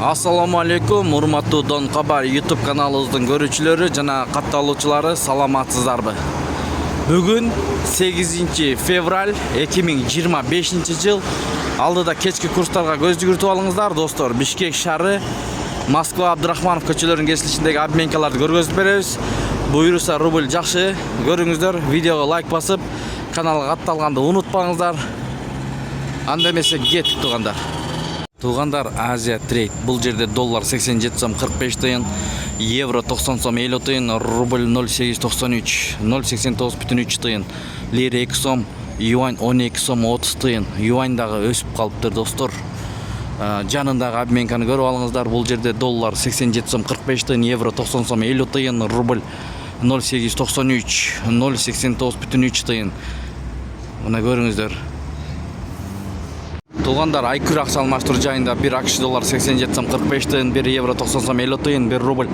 Assalamu алейкум, урматтуу Дон Кабар YouTube каналыбыздын көрүүчүлөрү жана катталуучулары, саламатсыздарбы? Бүгүн 8 февраль 2025 жыл. Алдыда кечки курстарга көз жүгүртүп алыңыздар, достор. Бишкек шаары, Москва, Абдрахманов көчөлөрүнүн кесилишиндеги обменкаларды көргөзүп беребиз. Буюрса рубль жакшы көрүңүздөр. Видеого лайк басып, каналга катталганды унутпаңыздар. Анда эмесе кеттик туугандар. Туғандар, Азия трейд. Бұл жерде доллар 87 сом 45 тиын, евро 90 сом 50 тиын, рубль 0,893, 0,89,3 тиын, лира 2 сом, юань 12 сом 30 тиын. Юаньдагы өсүп калыптыр, достор. Жанындагы обменканы көрүп алыңыздар. Бұл жерде доллар 87 сом 45 тиын, евро 90 сом 50 тиын, рубль 0,893, 0,89,3 тиын. Мына көрүңүздөр. Туғандар, айкүр акча алмаштыруу жайында 1 акш доллар 87 сом 45 тиын, 1 евро 90 сом 50 тиын, 1 рубль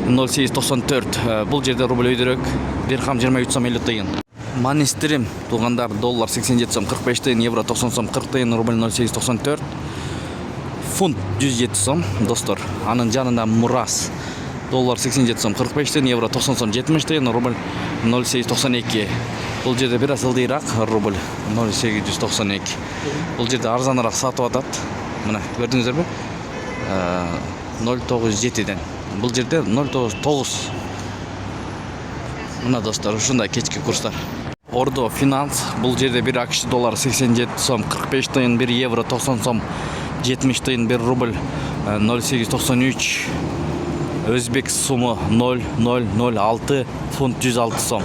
0,94. Бұл жерде рубль өйдөрөк, дирхам 23 сом 50 тиын. Манистрим, туғандар, доллар 87 сом 45 тиын, евро 90 сом 40 тиын, рубль 0,94. Фунт 107 сом, достор. Анын жанында Мурас, доллар 87 сом 45 тиын, евро 90 сом 70 тиын, рубль 0,92. Бұл жерде бир аз ылдыйраак, рубль 0,892. Бұл жерде арзаныраак сатып атат. Мына көрдүңүздөрбү? 0,97ден. Бұл жерде 0,99. Мына достор, ушундай кечки курстар. Ордо Финанс, бұл жерде 1 акш доллар 87 сом 45 тиын, 1 евро 90 сом 70 тиын, 1 рубль 0,93. Өзбек сумы 0,006, фунт 106 сом.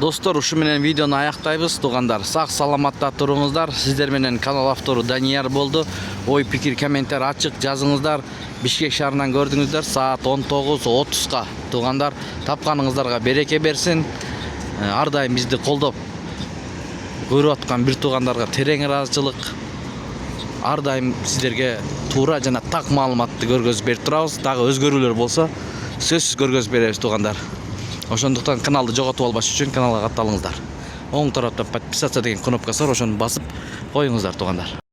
Достор, ушу менен видеону аяктайбыз, туугандар. Сак саламатта туруңуздар. Сиздер менен канал автору Данияр болду. Ой, пикир, комментар ачык жазыңыздар. Бишкек шаарынан көрдүңүздөр, саат 19:30га. Туугандар, тапканыңыздарга береке берсин. Ар дайым бизди колдоп көрүп аткан бир туугандарга терең ыраазычылык. Ар дайым сиздерге туура жана так маалыматты көргөзүп берип турабыз. Дагы өзгөрүүлөр болсо, сөзсүз көргөзүп беребиз, туугандар. Ошондуктан каналды жоготуп албаш үчүн каналга катталыңыздар. Оң тарапта подписаться деген кнопкасы бар, ошону басып коюңуздар, туугандар.